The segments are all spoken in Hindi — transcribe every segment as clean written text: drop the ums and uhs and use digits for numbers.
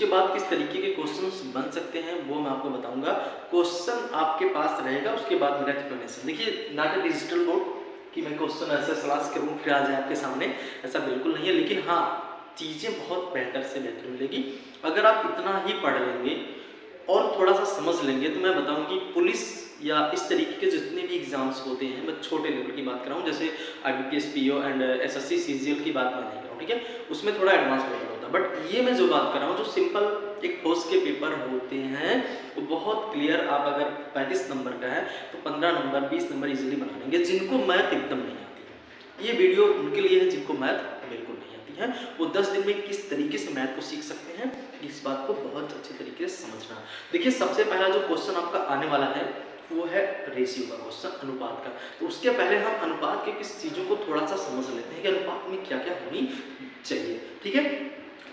उसके बाद किस तरीके के क्वेश्चंस बन सकते हैं वो मैं आपको बताऊंगा। क्वेश्चन आपके पास रहेगा, उसके बाद मेरा एक्सप्लेनेशन। देखिए, नॉट ए डिजिटल बोर्ड कि मैं क्वेश्चन ऐसे सलाश करूँ फिर आ जाए आपके सामने, ऐसा बिल्कुल नहीं है। लेकिन हाँ, चीज़ें बहुत बेहतर से बेहतर मिलेगी अगर आप इतना ही पढ़ लेंगे और थोड़ा सा समझ लेंगे। तो मैं बताऊं कि पुलिस या इस तरीके के जितने भी एग्जाम्स होते हैं, मैं छोटे लेवल की बात कर रहा हूँ, जैसे IBPS PO and SSC CGL की बात मैं नहीं कर रहा हूँ, ठीक है, उसमें थोड़ा एडवांस लेवल होता है। बट ये मैं जो बात कर रहा हूँ, जो सिंपल एक ठोस के पेपर होते हैं वो बहुत क्लियर, आप अगर 35 नंबर का है तो 15 नंबर 20 नंबर इजीली बना लेंगे। जिनको मैथ एकदम नहीं आती है, ये वीडियो उनके लिए है जिनको मैथ बिल्कुल नहीं आती है, वो 10 दिन में किस तरीके से मैथ को सीख सकते हैं, इस बात को बहुत अच्छे तरीके से समझना। देखिए, सबसे पहला जो क्वेश्चन आपका आने वाला है वो है रेशियो का क्वेश्चन, अनुपात का। तो उसके पहले हम अनुपात के किस चीज़ों को थोड़ा सा समझ लेते हैं कि अनुपात में क्या क्या होनी चाहिए, ठीक है।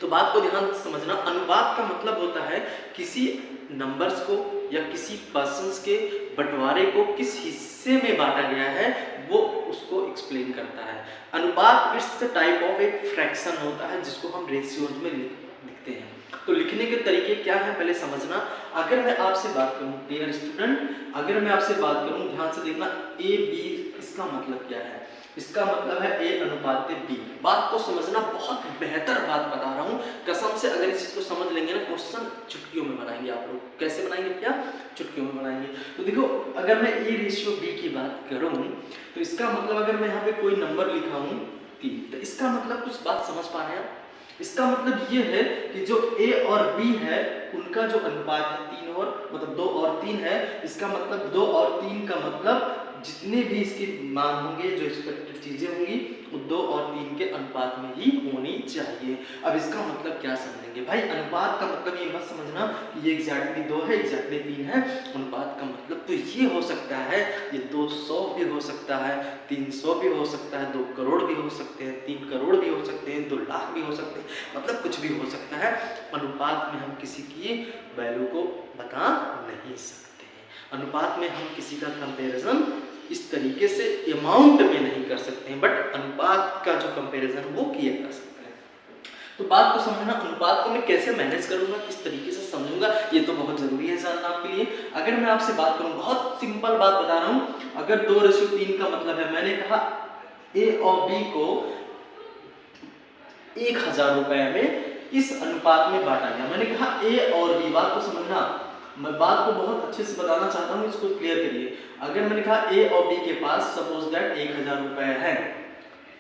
तो बात को ध्यान से समझना। अनुपात का मतलब होता है किसी नंबर्स को या किसी पर्सन्स के बंटवारे को किस हिस्से में बांटा गया है वो उसको एक्सप्लेन करता है। अनुपात इट्स टाइप ऑफ एक फ्रैक्शन होता है जिसको हम रेशियोज में लिखते हैं। तो लिखने के तरीके क्या है पहले समझना। अगर मैं आपसे बात करूं डियर स्टूडेंट, अगर मैं आपसे बात करूं, ध्यान से देखना, ए बी, इसका मतलब क्या है? इसका मतलब है ए अनुपात बी। बात को समझना, बहुत बेहतर बात बता रहा हूं कसम से। अगर इस चीज को समझ लेंगे ना, क्वेश्चन चुटकियों में बनाएंगे आप लोग। कैसे बनाएंगे? क्या चुटकियों में बनाएंगे। तो देखो, अगर मैं ए रेशियो बी की बात करूं तो इसका मतलब, अगर मैं यहाँ पे कोई नंबर लिखा हूं 3, तो इसका मतलब कुछ बात समझ पा रहे हैं आप? इसका मतलब ये है कि जो ए और बी है उनका जो अनुपात है 3 और मतलब 2 और 3 है, इसका मतलब 2 और 3 का मतलब जितने भी इसके मान होंगे, जो एक्सपेक्टेड चीजें होंगी, वो 2 और 3 के अनुपात में ही होनी चाहिए। अब इसका मतलब क्या समझेंगे भाई? अनुपात का मतलब ये मत समझना कि ये एग्जैक्टली 2 है, एग्जैक्टली 3 है। अनुपात का मतलब तो ये हो सकता है, ये 200 भी हो सकता है, 300 भी हो सकता है, 2 करोड़ भी हो सकते हैं, 3 करोड़ भी हो सकते हैं, 2 लाख भी हो सकते हैं, मतलब कुछ भी हो सकता है। अनुपात में हम किसी की वैल्यू को बता नहीं सकते हैं। अनुपात में हम किसी का कंपैरिजन इस तरीके से अमाउंट में नहीं कर सकते हैं, बट अनुपात का जो कंपैरिजन वो किया जा सकता है। तो बात को समझना, अनुपात को मैं कैसे मैनेज करूंगा, किस तरीके से समझूंगा, ये तो बहुत जरूरी है जानना आपके लिए। अगर मैं आपसे बात करूं, बहुत सिंपल बात बता रहा हूं, अगर 2:3 का मतलब है, मैंने कहा ए और बी को 1000 रुपए में इस अनुपात में बांटा गया। मैंने कहा ए और बी, बात को समझना, मैं बात को बहुत अच्छे से बताना चाहता हूँ, इसको क्लियर करिए। अगर मैंने कहा ए और बी के पास सपोज दैट 1000 रुपए है,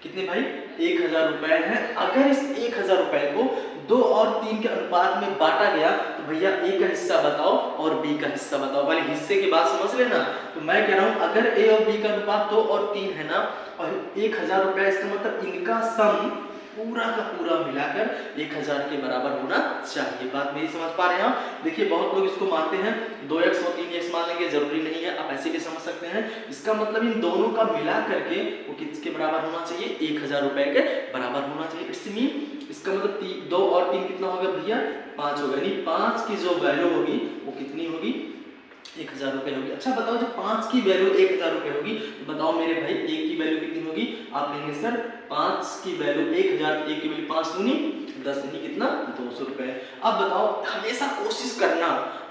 कितने भाई? 1000 रुपए है। अगर इस 1000 रुपए को 2 और 3 के अनुपात में बांटा गया तो भैया ए का हिस्सा बताओ और बी का हिस्सा बताओ। पहले हिस्से की बात समझ लेना। तो मैं कह रहा हूं, अगर ए और बी का अनुपात 2 और 3 है ना, और 1000 रुपए, इसका मतलब इनका सम पूरा का पूरा मिलाकर 1000 के बराबर होना चाहिए। बात मेरी समझ पा रहे हैं आप? देखिए, बहुत लोग इसको मानते हैं 2x और 3x मान लेंगे, जरूरी नहीं है, आप ऐसे भी समझ सकते हैं। इसका मतलब इन दोनों का मिला करके वो किसके बराबर होना चाहिए? 1000 रुपए के बराबर होना चाहिए। इट्स मीन, इसका मतलब 2 और 3 कितना होगा भैया? 5 होगा। यानी 5 की जो वैल्यू होगी वो कितनी होगी? 1000 रुपए होगी। अच्छा बताओ, जो 5 की वैल्यू 1000 रुपए होगी, तो बताओ मेरे भाई 1 की वैल्यू कितनी होगी? आप लेंगे सर 5 की वैल्यू 1000, 1 की वैल्यू 5 दूनी 10 यानी कितना? 200 रुपए। अब बताओ, हमेशा कोशिश करना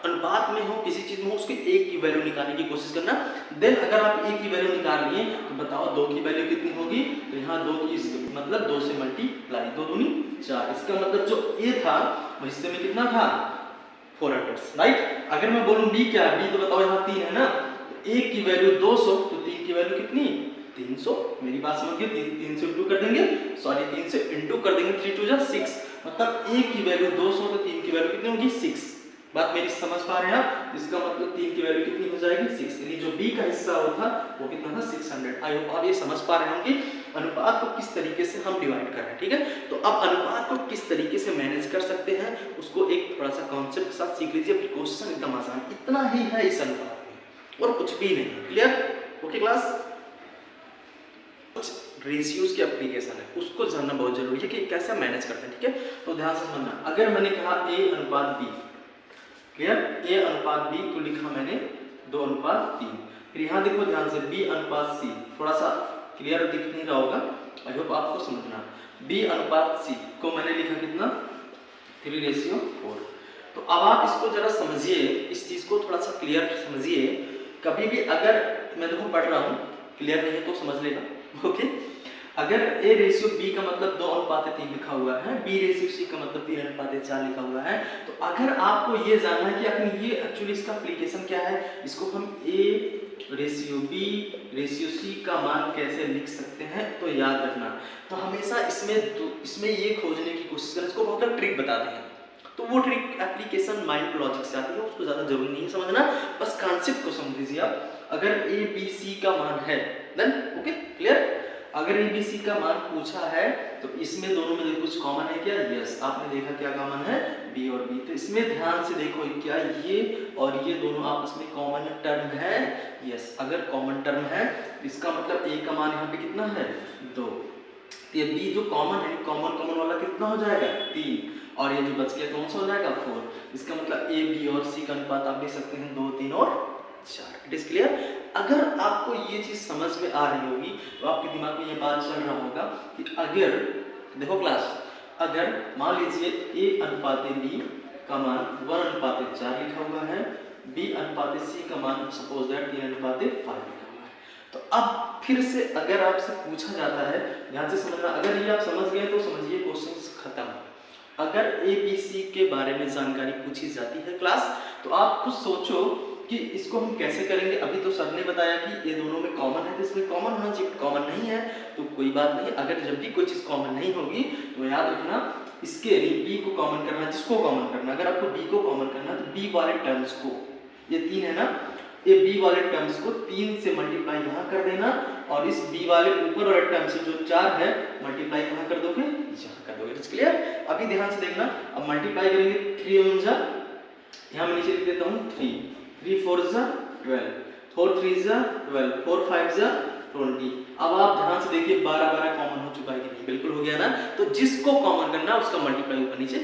अनुपात में हो, किसी चीज में हो, उसके 1 की वैल्यू निकालने की कोशिश करना। देन अगर आप 1 की वैल्यू निकाल लिए तो बताओ 2 की वैल्यू कितनी होगी? तो यहाँ 2 की मतलब 2 से मल्टीप्लाई, 2 दूनी 4। इसका मतलब जो ए था वो हिस्से में कितना था? 400, राइट। अगर मैं बोलूं बी क्या है? बी तो बताओ यहाँ 3 है ना, तो 1 की वैल्यू 200, तो 3 की वैल्यू कितनी? 300। मेरी बात समझिए, 3 से इंटू कर देंगे, सॉरी 3 से इंटू कर देंगे, 3 2 जा 6, मतलब 1 की वैल्यू 200 तो 3 की वैल्यू कितनी होगी? 6। बात मेरी समझ पा रहे हैं आप? इसका मतलब 3 की वैल्यू कितनी हो जाएगी? 6। यानी जो बी का हिस्सा होता वो कितना था? 600। आई होप आप ये समझ पा रहे होंगे अनुपात को किस तरीके से हम डिवाइड कर रहे हैं, ठीक है। तो अब अनुपात को किस तरीके से मैनेज कर सकते हैं, उसको एक थोड़ा सा कॉन्सेप्ट के साथ सीख लीजिए। क्वेश्चन एकदम आसान, इतना ही है इस अनुपात में और कुछ भी नहीं। क्लियर? Okay class? कुछ रेशियोज की एप्लीकेशन है, उसको जानना बहुत जरूरी है कि कैसे मैनेज करते हैं, ठीक है। तो ध्यान से समझना। अगर मैंने कहा ए अनुपात बी, क्लियर, ए अनुपात बी, तो लिखा मैंने 2 अनुपात 3। फिर यहाँ देखो ध्यान से, बी अनुपात सी, थोड़ा सा क्लियर दिख नहीं रहा होगा, आई होप आपको समझना। बी अनुपात सी को मैंने लिखा कितना? 3:4। तो अब आप इसको जरा समझिए, इस चीज़ को थोड़ा सा क्लियर समझिए। कभी भी अगर मैं देखो पढ़ रहा हूँ, क्लियर नहीं है तो समझ लेना, ओके। अगर A:B का मतलब 2:3 लिखा हुआ है, B:C का मतलब 3:4 लिखा हुआ है, तो अगर आपको ये जानना है कि आखिर ये एक्चुअली इसका एप्लीकेशन क्या है, इसको हम A:B:C का मान कैसे लिख सकते हैं, तो याद रखना। तो हमेशा इसमें ये खोजने की कोशिश करें, इसको बहुत ट्रिक बताते हैं। तो वो ट्रिक एप्लीकेशन माइंड लॉजिक से आती है, उसको ज़्यादा जरूरी नहीं है समझना, बस कॉन्सेप्ट को समझ लीजिए आप। अगर ABC का मान है, देन ओके क्लियर। अगर ABC का मान पूछा है तो इसमें दोनों में देखो कुछ कॉमन है क्या, यस। आपने देखा क्या कॉमन है, B और B। तो इसमें ध्यान से देखो क्या ये और ये दोनों आपस में कॉमन टर्म है, यस। अगर कॉमन टर्म है इसका मतलब A का मान यहाँ पे कितना है, 2। ये B जो कॉमन है, कॉमन वाला कितना हो जाएगा, 3, और ये जो बच गया कौन सा हो जाएगा, 4। इसका मतलब A, B और C का अनुपात आप देख सकते हैं 2, 3 और 4। It is clear. अगर आपको ये चीज समझ में आ रही होगी तो आपके दिमाग में ये बात चल रहा होगा कि अगर देखो क्लास, अगर मान लीजिए A:B का मान 1:4 लिखा हुआ है, B:C का मान सपोज दैट 3:5 लिखा हुआ है, तो अब फिर से अगर आपसे पूछा जाता है, ध्यान से समझना, अगर ये आप समझ गए तो समझिए क्वेश्चन खत्म। अगर ABC के बारे में जानकारी पूछी जाती है क्लास, तो आप खुद सोचो कि इसको हम कैसे करेंगे। अभी तो सर ने बताया कि ये दोनों में कॉमन है तो इसमें कॉमन होना चाहिए, कॉमन नहीं है तो कोई बात नहीं। अगर जब भी कोई चीज़ कॉमन नहीं होगी तो याद रखना इसके B को कॉमन करना, जिसको कॉमन करना, अगर आपको B को कॉमन करना तो B वाले टर्म्स को, ये 3 है ना, ये B वाले टर्म्स को 3 से मल्टीप्लाई यहाँ कर देना, और इस B वाले ऊपर वाले टर्म से जो 4 है मल्टीप्लाई कहाँ कर दोगे, यहाँ कर दोगे। It's clear. अभी ध्यान से देखना, अब मल्टीप्लाई करेंगे 3 1 जा, यहाँ मैं नीचे लिख देता हूँ 3, 3 4 जा 12, 4 3 जा 12, 4 5 जा 20। अब आप ध्यान से देखिए 12 12 कॉमन हो चुका है कि नहीं, बिल्कुल हो गया ना। तो जिसको कॉमन करना उसका मल्टीप्लाई ऊपर नीचे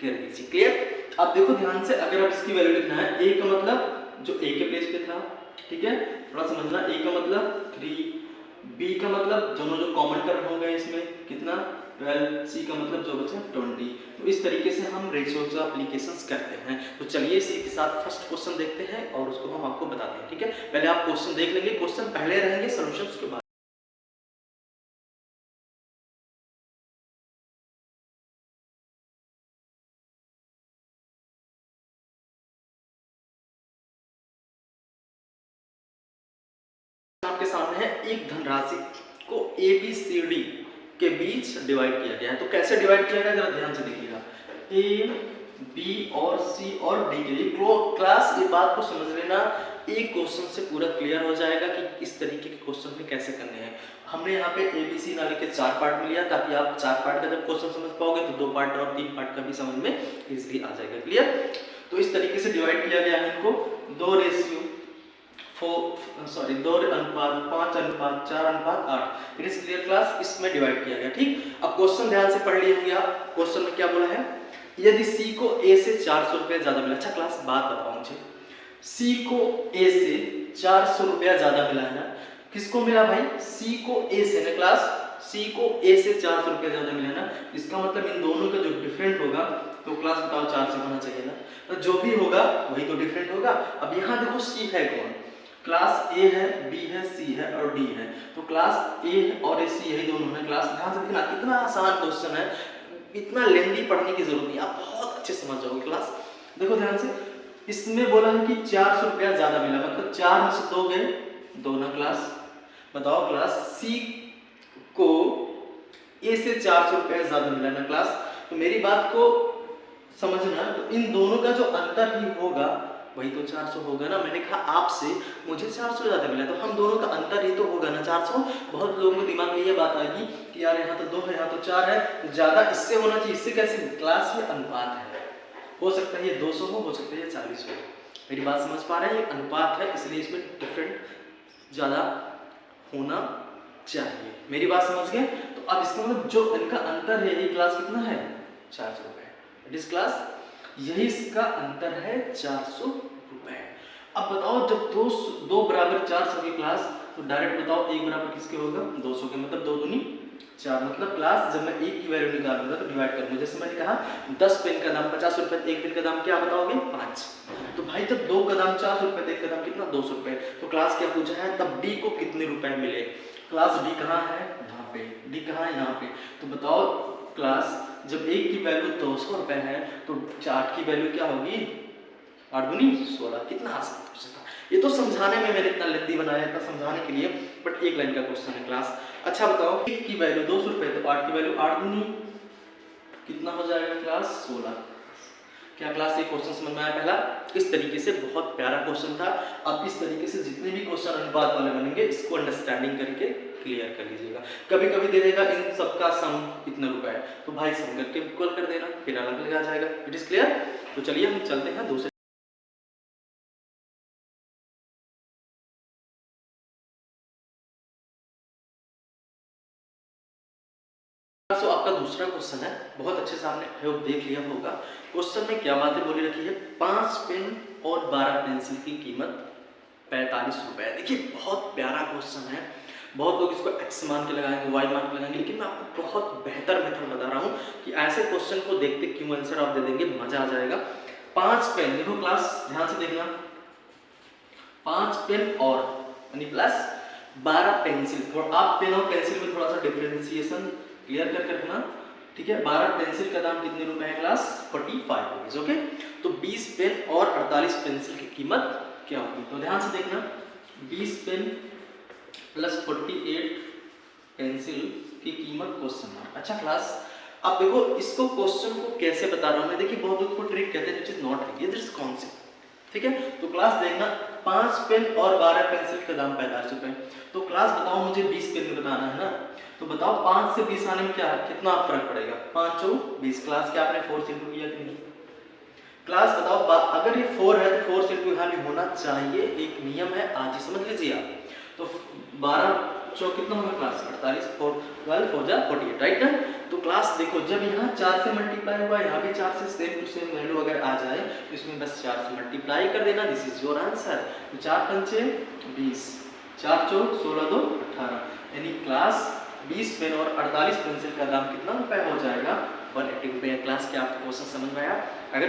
कर दीजिए। क्लियर। अब देखो ध्यान से, अगर आप इसकी वैल्यू लिखना है, A का मतलब जो A के प्लेस पे था, ठीक है, थोड़ा समझना। A का मतलब 3, B का मतलब दोनों जो कॉमन टर्म हो गए इसमें कितना 12, C का मतलब जो बचा 20। तो इस तरीके से हम रेशियोज एप्लीकेशंस करते हैं। तो चलिए इसी के साथ फर्स्ट क्वेश्चन देखते हैं और उसको हम आपको बताते हैं, ठीक है। पहले आप क्वेश्चन देख लेंगे, क्वेश्चन पहले रहेंगे, सॉल्यूशंस के बाद। आपके सामने है, एक धनराशि को ABCD के बीच डिवाइड किया गया है। तो कैसे डिवाइड किया गया, जरा ध्यान से देखिएगा। A, B और C और D के लिए क्लास ये बात को समझ लेना, एक क्वेश्चन से पूरा क्लियर हो जाएगा कि इस तरीके के क्वेश्चन में कैसे करने हैं। हमने यहाँ पे ABC ना लिखे 4 पार्ट में लिया, ताकि आप 4 पार्ट का जब क्वेश्चन समझ पाओगे तो 2 पार्ट और 3 पार्ट का भी समझ में इजीली आ जाएगा। क्लियर। तो इस तरीके से डिवाइड किया गया है इनको, 2:5:4:8। इट इज क्लियर क्लास, इसमें डिवाइड किया गया। ठीक, अब क्वेश्चन ध्यान से पढ़ लिए होंगे आप। क्वेश्चन में क्या बोला है, यदि C को A से 400 रुपया ज्यादा मिला। अच्छा क्लास बात बताओ मुझे, C को A से 400 रुपया ज्यादा मिला है ना, किसको मिला भाई, C को A से ना क्लास, C को A से 400 रुपया ज्यादा मिला ना, इसका मतलब इन दोनों का जो डिफरेंट होगा, तो क्लास बताओ 4 से होना चाहिए ना, तो जो भी होगा वही तो डिफरेंट होगा। अब यहाँ देखो C है कौन, क्लास A है, B है, C है और D है। तो क्लास A और C है दोनों है। क्लास ध्यान से देखना, कितना आसान क्वेश्चन है, इतना लेंदी पढ़ने की जरूरत नहीं, आप बहुत अच्छे समझ जाओगे। क्लास देखो ध्यान से, इसमें बोला है कि 400 रुपया ज्यादा मिला, मतलब 4 में से 2 गए, 2 ना क्लास। बताओ क्लास, C को A से 400 रुपया ज्यादा मिला ना क्लास। तो मेरी बात को समझना, तो इन दोनों का जो अंतर ही होगा वही तो 400 होगा ना। मैंने कहा आपसे मुझे 400 ज्यादा मिला, तो हम दोनों का अंतर ही तो होगा ना 400। बहुत लोगों के दिमाग में ये बात आएगी कि यार यहाँ तो 2 है, यहाँ तो 4 है, तो ज्यादा इससे होना चाहिए, इससे कैसे, क्लास ये अनुपात है, हो सकता है ये 200 हो सकता है ये 40 हो। मेरी बात समझ पा रहे हैं, ये अनुपात है, इसलिए इसमें डिफरेंट ज्यादा होना चाहिए। मेरी बात समझ गए। तो अब इसका मतलब जो इनका अंतर है, ये क्लास कितना है, 400 रुपए। इट इज क्लास, यही इसका अंतर है 400 रुपए। अब बताओ जब 2 बराबर 400 की क्लास, तो डायरेक्ट बताओ 1 बराबर किसके होगा, 200 के, मतलब 2 दूनी 4 मतलब क्लास जब मैं एक की वैल्यू निकालूंगा तो डिवाइड करूंगा। जैसे मैंने कहा 10 पेन का दाम 50 रुपए, एक पेन का दाम क्या बताओगे 5। तो भाई जब 2 का दाम 400 रुपए, तो एक का दाम कितना 200 रुपए। तो क्लास क्या पूछा है, तब डी को कितने रुपए मिले। क्लास डी कहाँ है, यहाँ पे। डी कहाँ है, यहाँ पे। तो बताओ क्लास जब एक की वैल्यू 200 रुपए है तो 8 की वैल्यू क्या होगी, 8 दूनी 16। कितना आसान क्वेश्चन था। ये तो समझाने में मैंने इतना लेंथी बनाया, इतना समझाने के लिए, बट एक लाइन का क्वेश्चन है क्लास। अच्छा बताओ एक की वैल्यू 200 रुपए, तो 8 की वैल्यू 8 दूनी कितना हो जाएगा क्लास 16। क्या क्लास ये क्वेश्चन समझ में आया पहला। इस तरीके से बहुत प्यारा क्वेश्चन था। अब इस तरीके से जितने भी क्वेश्चन अनुपात वाले बनेंगे इसको अंडरस्टैंडिंग करके क्लियर कर लीजिएगा। कभी कभी दे देगा इन सबका सम इतने रुपए है, तो भाई सम करके इक्वल कर देना, फिर अलग अलग आ जाएगा। It is clear. तो चलिए हम चलते हैं दूसरे। तो आपका दूसरा क्वेश्चन है, बहुत अच्छे से आपने होप देख लिया होगा। क्वेश्चन में क्या बातें बोली रखी है, 5 पेन और 12 पेंसिल की कीमत 45 रुपए। देखिए बहुत प्यारा क्वेश्चन है। बहुत लोग इसको एक्स मान के लगाएंगे, वाई मान के लगाएंगे, लेकिन मैं आपको बहुत बेहतर मेथड बता रहा हूँ कि ऐसे क्वेश्चन को देखते क्यों आंसर आप दे देंगे, मजा आ जाएगा। 5 पेन, देखो क्लास ध्यान से देखना, 5 पेन और यानी प्लस 12 पेंसिल। थोड़ा आप पेन और पेंसिल में थोड़ा सा डिफरेंशिएशन क्लियर कर रखना, ठीक है। 12 पेंसिल का दाम कितने रुपए है क्लास 45 रुपीज, ओके। तो 20 पेन और 48 पेंसिल की कीमत क्या होगी। तो ध्यान से देखना, 20 पेन प्लस 48 पेंसिल की कीमत क्वेश्चन मार्क। अच्छा क्लास अब देखो इसको क्वेश्चन को कैसे बता रहा हूं मैं। देखिए बहुत लोग को ट्रिक कहते हैं, this is not trick, this is concept, ठीक है। तो क्लास देखना 5 पेन और 12 पेंसिल का दाम 45 रुपए। तो क्लास बताओ मुझे 20 पेन में बताना है ना, तो बताओ 5 से 20 आने में क्या कितना फर्क पड़ेगा, 5 और 20। क्लास क्या आपने 4 से इंटू किया कि नहीं। क्लास बताओ अगर ये 4 है तो 4 से इंटू यहाँ भी होना चाहिए, एक नियम है, आज ही समझ लीजिए आप। तो 12 चौक कितना होगा क्लास 48, 4 12 4 जा 48, राइट ना। तो क्लास देखो जब यहाँ 4 से मल्टीप्लाई हुआ, यहाँ भी 4 से सेम टू सेम वैल्यू अगर आ जाए तो इसमें बस 4 से मल्टीप्लाई कर देना, दिस इज योर आंसर। तो 4 पंचे 20, 4 चौक 16 2 18, यानी क्लास 20 पेन और 48 पेंसिल का दाम कितना रुपए हो जाएगा 180 रुपए। क्लास क्या आपको क्वेश्चन समझ में आया। अगर